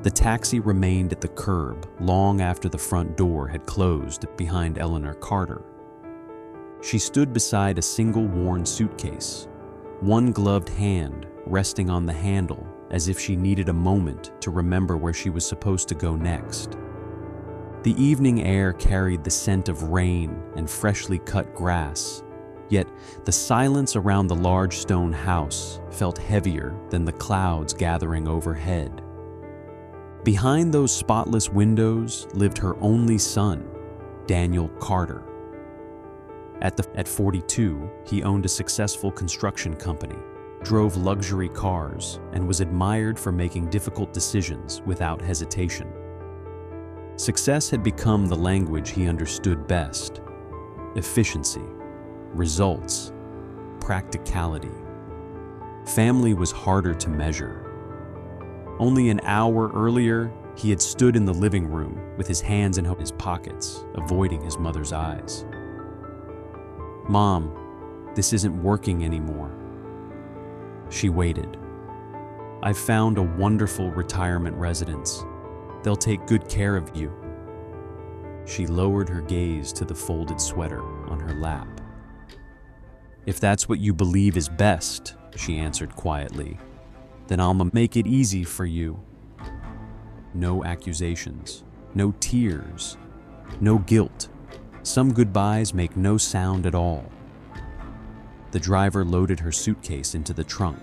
The taxi remained at the curb long after the front door had closed behind Eleanor Carter. She stood beside a single worn suitcase, one gloved hand resting on the handle as if she needed a moment to remember where she was supposed to go next. The evening air carried the scent of rain and freshly cut grass, yet the silence around the large stone house felt heavier than the clouds gathering overhead. Behind those spotless windows lived her only son, Daniel Carter. At 42, he owned a successful construction company, drove luxury cars, and was admired for making difficult decisions without hesitation. Success had become the language he understood best: efficiency, results, practicality. Family was harder to measure. Only an hour earlier, he had stood in the living room with his hands in his pockets, avoiding his mother's eyes. "Mom, this isn't working anymore." She waited. "I've found a wonderful retirement residence. They'll take good care of you." She lowered her gaze to the folded sweater on her lap. "If that's what you believe is best," she answered quietly, "then I'll make it easy for you." No accusations, no tears, no guilt. Some goodbyes make no sound at all. The driver loaded her suitcase into the trunk.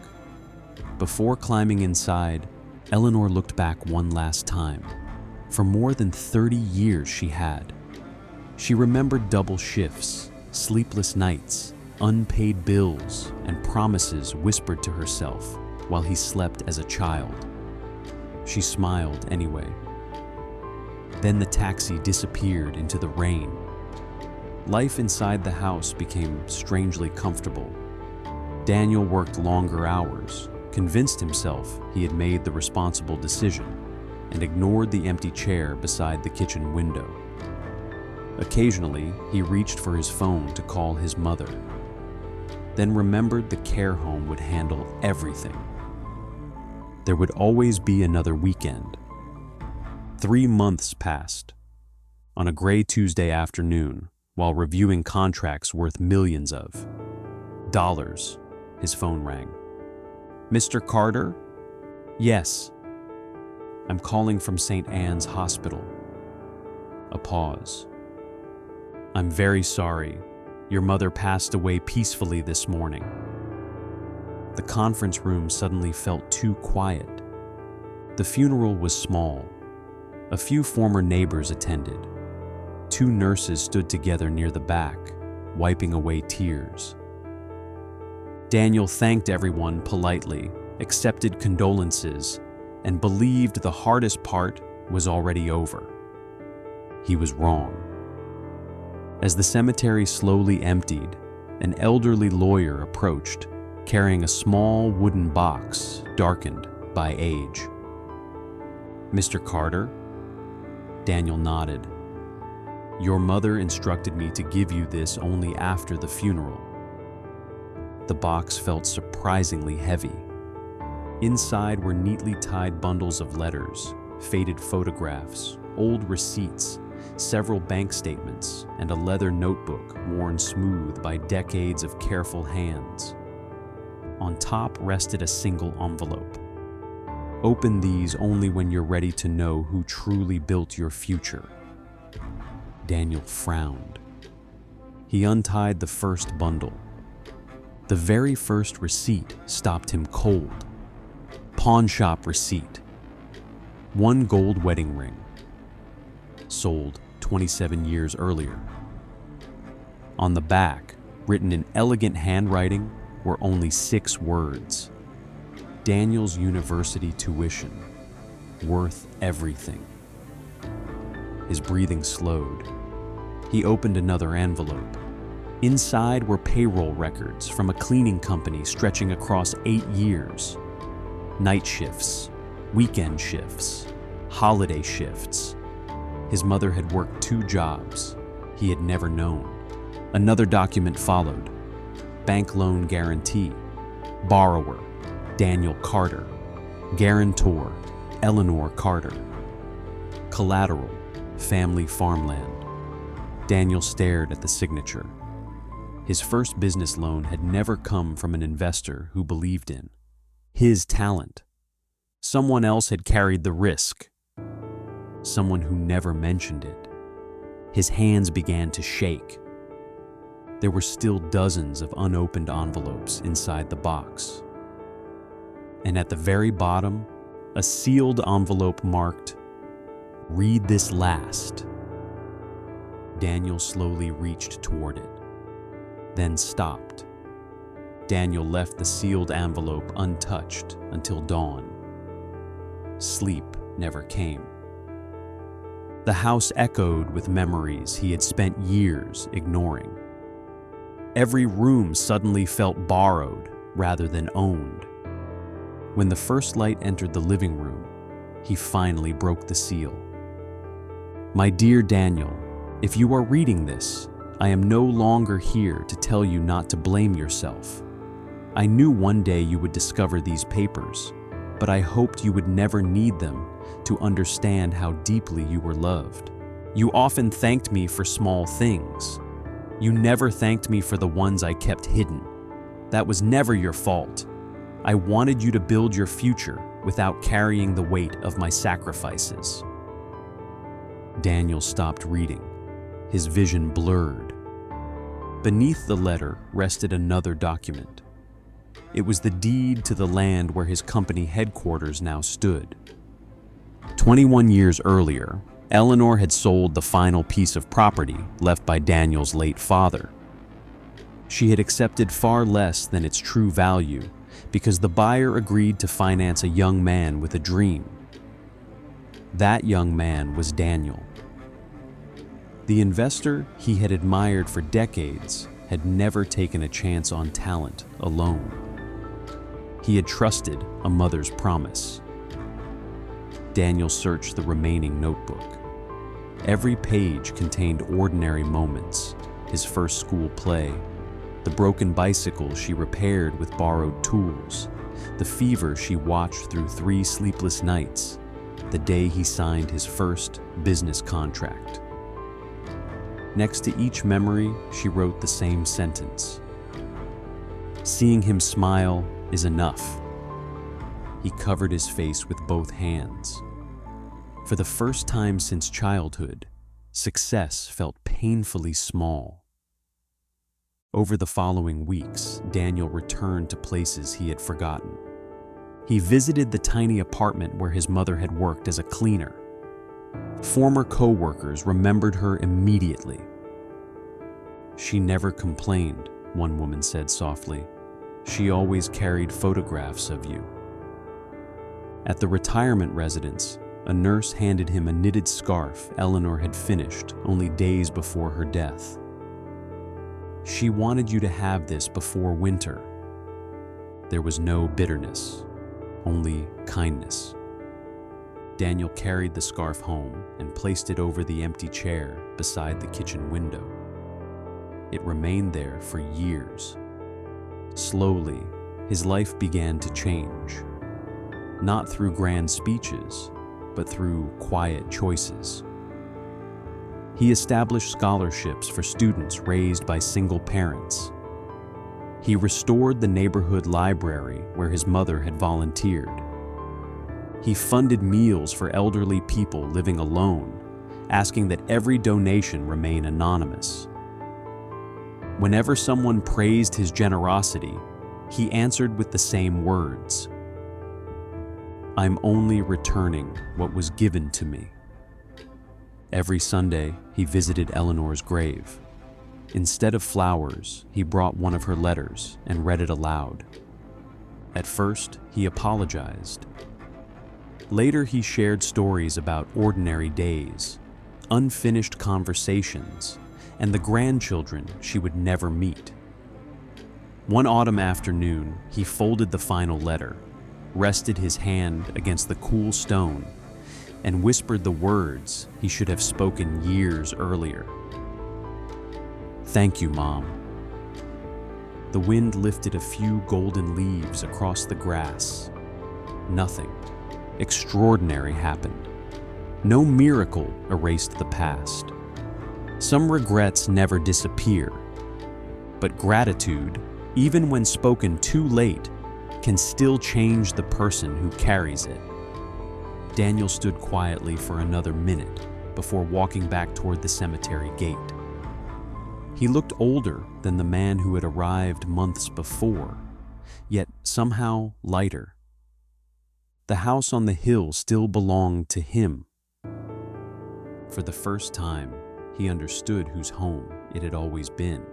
Before climbing inside, Eleanor looked back one last time. For more than 30 years she had. She remembered double shifts, sleepless nights, unpaid bills, and promises whispered to herself while he slept as a child. She smiled anyway. Then the taxi disappeared into the rain. Life inside the house became strangely comfortable. Daniel worked longer hours, convinced himself he had made the responsible decision, and ignored the empty chair beside the kitchen window. Occasionally, he reached for his phone to call his mother, then remembered the care home would handle everything. There would always be another weekend. 3 months passed. On a gray Tuesday afternoon, while reviewing contracts worth millions of dollars, his phone rang. "Mr. Carter?" "Yes." "I'm calling from St. Anne's Hospital." A pause. "I'm very sorry. Your mother passed away peacefully this morning." The conference room suddenly felt too quiet. The funeral was small. A few former neighbors attended. 2 nurses stood together near the back, wiping away tears. Daniel thanked everyone politely, accepted condolences, and believed the hardest part was already over. He was wrong. As the cemetery slowly emptied, an elderly lawyer approached, carrying a small wooden box darkened by age. "Mr. Carter?" Daniel nodded. "Your mother instructed me to give you this only after the funeral." The box felt surprisingly heavy. Inside were neatly tied bundles of letters, faded photographs, old receipts, several bank statements, and a leather notebook worn smooth by decades of careful hands. On top rested a single envelope. "Open these only when you're ready to know who truly built your future." Daniel frowned. He untied the first bundle. The very first receipt stopped him cold. Pawn shop receipt. 1 gold wedding ring. Sold 27 years earlier. On the back, written in elegant handwriting, were only 6 words. Daniel's university tuition. Worth everything. His breathing slowed. He opened another envelope. Inside were payroll records from a cleaning company stretching across 8 years. Night shifts, weekend shifts, holiday shifts. His mother had worked 2 jobs he had never known. Another document followed. Bank loan guarantee. Borrower, Daniel Carter. Guarantor, Eleanor Carter. Collateral, family farmland. Daniel stared at the signature. His first business loan had never come from an investor who believed in his talent. Someone else had carried the risk. Someone who never mentioned it. His hands began to shake. There were still dozens of unopened envelopes inside the box. And at the very bottom, a sealed envelope marked, "Read this last." Daniel slowly reached toward it, then stopped. Daniel left the sealed envelope untouched until dawn. Sleep never came. The house echoed with memories he had spent years ignoring. Every room suddenly felt borrowed rather than owned. When the first light entered the living room, he finally broke the seal. "My dear Daniel, if you are reading this, I am no longer here to tell you not to blame yourself. I knew one day you would discover these papers, but I hoped you would never need them to understand how deeply you were loved. You often thanked me for small things. You never thanked me for the ones I kept hidden. That was never your fault. I wanted you to build your future without carrying the weight of my sacrifices." Daniel stopped reading. His vision blurred. Beneath the letter rested another document. It was the deed to the land where his company headquarters now stood. 21 years earlier, Eleanor had sold the final piece of property left by Daniel's late father. She had accepted far less than its true value because the buyer agreed to finance a young man with a dream. That young man was Daniel. The investor he had admired for decades had never taken a chance on talent alone. He had trusted a mother's promise. Daniel searched the remaining notebook. Every page contained ordinary moments: his first school play, the broken bicycle she repaired with borrowed tools, the fever she watched through 3 sleepless nights, the day he signed his first business contract. Next to each memory, she wrote the same sentence: "Seeing him smile is enough." He covered his face with both hands. For the first time since childhood, success felt painfully small. Over the following weeks, Daniel returned to places he had forgotten. He visited the tiny apartment where his mother had worked as a cleaner. Former co-workers remembered her immediately. "She never complained," one woman said softly. "She always carried photographs of you." At the retirement residence, a nurse handed him a knitted scarf Eleanor had finished only days before her death. "She wanted you to have this before winter." There was no bitterness, only kindness. Daniel carried the scarf home and placed it over the empty chair beside the kitchen window. It remained there for years. Slowly, his life began to change. Not through grand speeches, but through quiet choices. He established scholarships for students raised by single parents. He restored the neighborhood library where his mother had volunteered. He funded meals for elderly people living alone, asking that every donation remain anonymous. Whenever someone praised his generosity, he answered with the same words: "I'm only returning what was given to me." Every Sunday, he visited Eleanor's grave. Instead of flowers, he brought one of her letters and read it aloud. At first, he apologized. Later, he shared stories about ordinary days, unfinished conversations, and the grandchildren she would never meet. One autumn afternoon, he folded the final letter, rested his hand against the cool stone, and whispered the words he should have spoken years earlier. "Thank you, Mom." The wind lifted a few golden leaves across the grass. Nothing. extraordinary happened. No miracle erased the past. Some regrets never disappear, but gratitude, even when spoken too late, can still change the person who carries it. Daniel stood quietly for another minute before walking back toward the cemetery gate. He looked older than the man who had arrived months before, yet somehow lighter. The house on the hill still belonged to him. For the first time, he understood whose home it had always been.